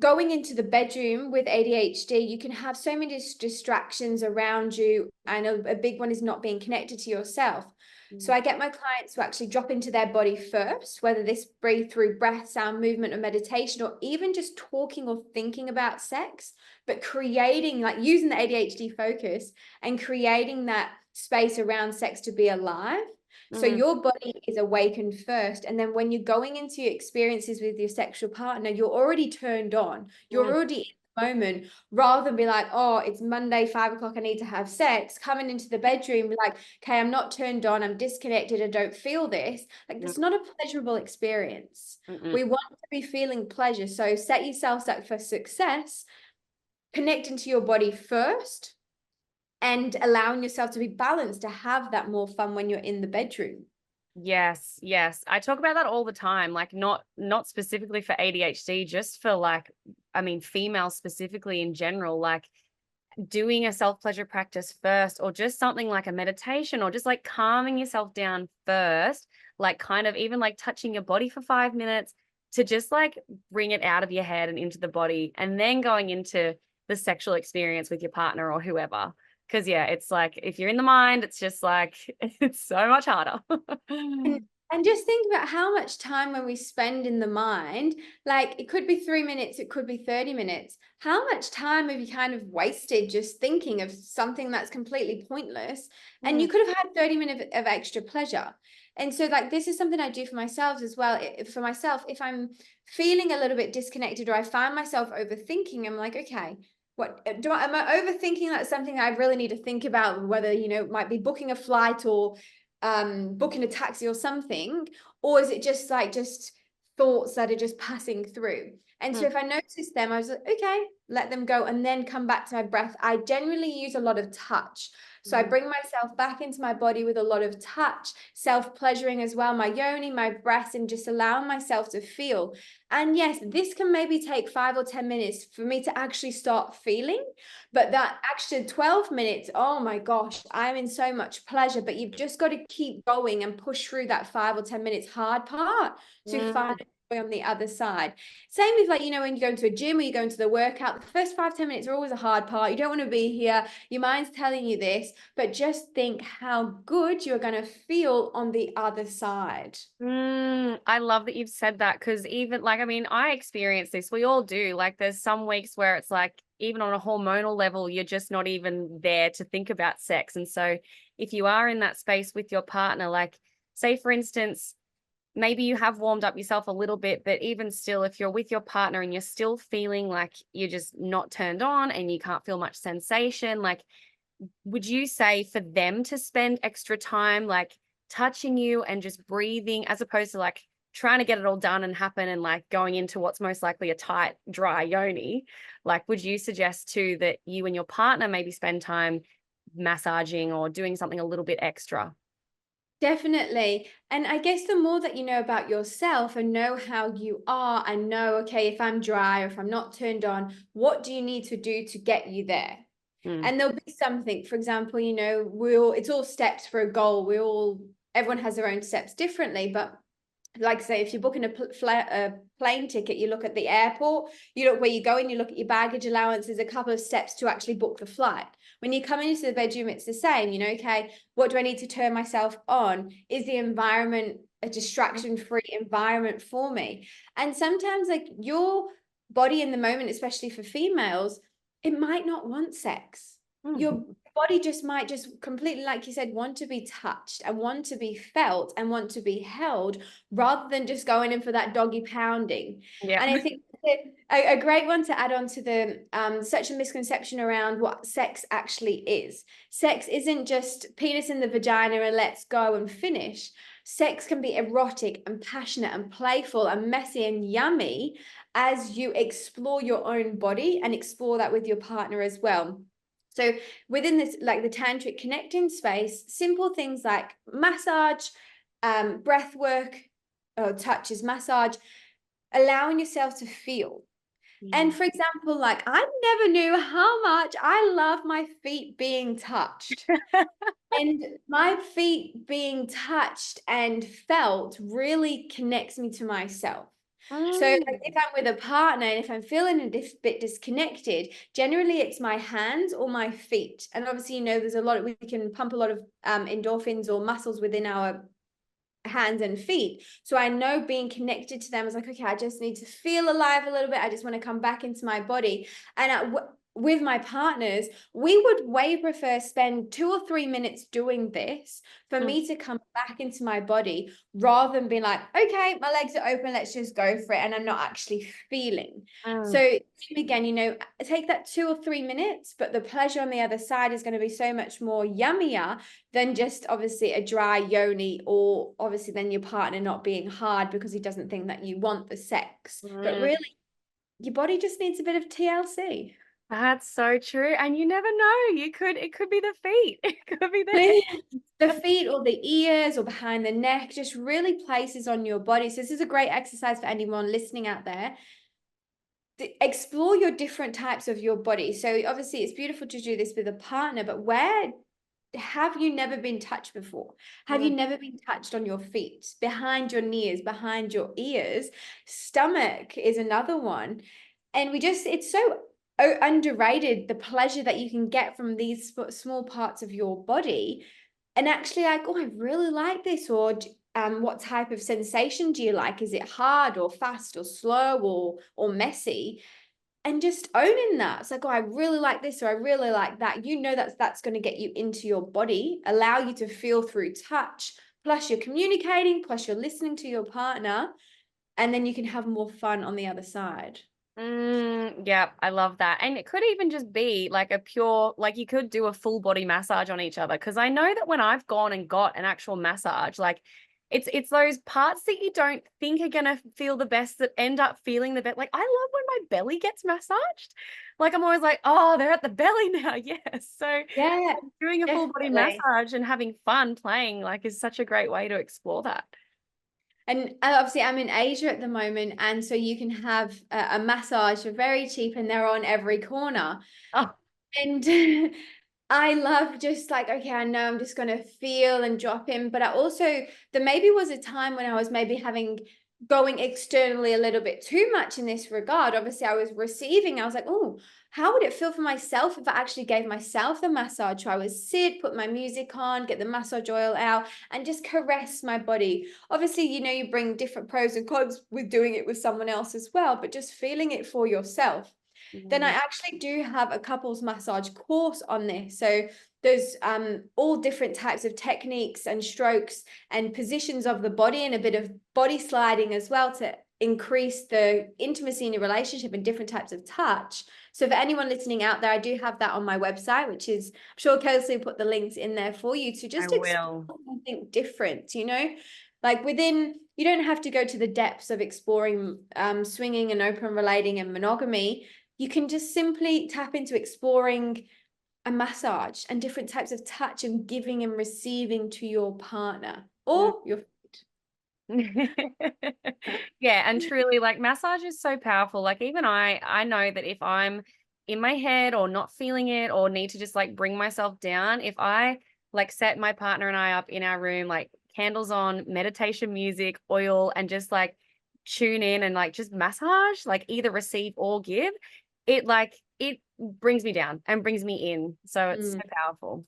going into the bedroom with ADHD, you can have so many distractions around you. And a big one is not being connected to yourself. So I get my clients to actually drop into their body first, whether this breathe through breath, sound, movement, or meditation, or even just talking or thinking about sex, but creating, like using the ADHD focus and creating that space around sex to be alive. So your body is awakened first. And then when you're going into your experiences with your sexual partner, you're already turned on. You're already in the moment, rather than be like, oh, it's Monday, 5 o'clock, I need to have sex. Coming into the bedroom, be like, okay, I'm not turned on, I'm disconnected, I don't feel this. Like, that's not a pleasurable experience. We want to be feeling pleasure. So set yourselves up for success, connect into your body first, and allowing yourself to be balanced, to have that more fun when you're in the bedroom. Yes, yes. I talk about that all the time, like not specifically for ADHD, just for like, I mean, females specifically in general, like doing a self-pleasure practice first, or just something like a meditation, or just like calming yourself down first, like kind of even like touching your body for 5 minutes to just like bring it out of your head and into the body, and then going into the sexual experience with your partner or whoever. Because yeah, it's like if you're in the mind, it's just like it's so much harder. And just think about how much time when we spend in the mind, like it could be 3 minutes, it could be 30 minutes. How much time have you kind of wasted just thinking of something that's completely pointless? And you could have had 30 minutes of extra pleasure. And so like this is something I do for myself as well. For myself, if I'm feeling a little bit disconnected or I find myself overthinking, I'm like, okay, am I overthinking that something I really need to think about, whether, it might be booking a flight or booking a taxi or something, or is it just thoughts that are just passing through? And so if I notice them, I was like, okay, let them go, and then come back to my breath. I generally use a lot of touch. So I bring myself back into my body with a lot of touch, self-pleasuring as well, my yoni, my breath, and just allowing myself to feel. And yes, this can maybe take 5 or 10 minutes for me to actually start feeling, but that extra 12 minutes, oh my gosh, I'm in so much pleasure. But you've just got to keep going and push through that 5 or 10 minutes hard part to find on the other side. Same with like, when you go into a gym or you go into the workout, the first 5-10 minutes are always a hard part. You don't want to be here. Your mind's telling you this, but just think how good you're going to feel on the other side. I love that you've said that, because even like, I mean, I experience this. We all do. Like, there's some weeks where it's like, even on a hormonal level, you're just not even there to think about sex. And so, if you are in that space with your partner, like, say, for instance, maybe you have warmed up yourself a little bit, but even still, if you're with your partner and you're still feeling like you're just not turned on and you can't feel much sensation, like, would you say for them to spend extra time like touching you and just breathing, as opposed to like trying to get it all done and happen and like going into what's most likely a tight, dry yoni? Like, would you suggest too that you and your partner maybe spend time massaging or doing something a little bit extra? Definitely. And I guess the more that you know about yourself and know how you are, and know, okay, if I'm dry or if I'm not turned on, what do you need to do to get you there? Mm. And there'll be something, for example, it's all steps for a goal. Everyone has their own steps differently, but like say, if you're booking a plane ticket, you look at the airport, you look where you're going, you look at your baggage allowance. There's a couple of steps to actually book the flight. When you come into the bedroom, it's the same. Okay, what do I need to turn myself on? Is the environment a distraction-free environment for me? And sometimes, like, your body in the moment, especially for females, it might not want sex. Your body might just completely, like you said, want to be touched and want to be felt and want to be held, rather than just going in for that doggy pounding. Yeah. And I think a great one to add on to the such a misconception around what sex actually is. Sex isn't just penis in the vagina and let's go and finish. Sex can be erotic and passionate and playful and messy and yummy as you explore your own body and explore that with your partner as well. So within this, like the tantric connecting space, simple things like massage, breath work, or touch is massage, allowing yourself to feel. And for example, like I never knew how much I love my feet being touched. And my feet being touched and felt really connects me to myself. So like, Mm. if I'm with a partner and if I'm feeling a bit disconnected, generally it's my hands or my feet. And obviously, there's a lot, we can pump a lot of endorphins or muscles within our hands and feet. So I know being connected to them is like, okay, I just need to feel alive a little bit. I just want to come back into my body. And with my partners, we would way prefer spend 2 or 3 minutes doing this for Mm. me to come back into my body rather than being like, okay, my legs are open, let's just go for it. And I'm not actually feeling. Mm. So again, take that 2 or 3 minutes, but the pleasure on the other side is going to be so much more yummier than just obviously a dry yoni, or obviously then your partner not being hard because he doesn't think that you want the sex. But Mm. really, your body just needs a bit of TLC. That's so true. And you never know. It could be the feet. It could be the The feet or the ears or behind the neck, just really places on your body. So this is a great exercise for anyone listening out there. Explore your different types of your body. So obviously it's beautiful to do this with a partner, but where have you never been touched before? Have you Mm. never been touched on your feet, behind your knees, behind your ears? Stomach is another one. And it's so underrated, the pleasure that you can get from these small parts of your body. And actually, like, oh, I really like this. Or what type of sensation do you like? Is it hard or fast or slow or messy? And just owning that. It's like, oh, I really like this or I really like that. That's going to get you into your body, allow you to feel through touch. Plus, you're communicating, plus, you're listening to your partner, and then you can have more fun on the other side. Yeah, I love that. And it could even just be like a pure, like you could do a full body massage on each other. Cause I know that when I've gone and got an actual massage, like it's those parts that you don't think are gonna feel the best that end up feeling the best. Like I love when my belly gets massaged. Like I'm always like, oh, they're at the belly now. Yes. So Yeah, doing a full body definitely. massage and having fun playing like is such a great way to explore that. And obviously, I'm in Asia at the moment, and so you can have a massage for very cheap, and they're on every corner. Oh, And I love just like, okay, I know I'm just going to feel and drop in. But there maybe was a time when I was maybe going externally a little bit too much in this regard. Obviously, I was receiving, I was like, oh, how would it feel for myself if I actually gave myself the massage? So I would sit, put my music on, get the massage oil out, and just caress my body. Obviously, you bring different pros and cons with doing it with someone else as well, but just feeling it for yourself. Then I mm, actually do have a couples massage course on this. So there's all different types of techniques and strokes and positions of the body, and a bit of body sliding as well to increase the intimacy in your relationship and different types of touch. So for anyone listening out there, I do have that on my website, which is, I'm sure Kelsey will put the links in there for you to I just explore will. something different, like you don't have to go to the depths of exploring swinging and open relating and monogamy. You can just simply tap into exploring a massage and different types of touch and giving and receiving to your partner Mm. or your. Yeah, and truly like massage is so powerful. Like even I know that if I'm in my head or not feeling it or need to just like bring myself down, if I like set my partner and I up in our room, like candles on, meditation music, oil, and just like tune in and like just massage, like either receive or give, it brings me down and brings me in. So it's so Mm. powerful.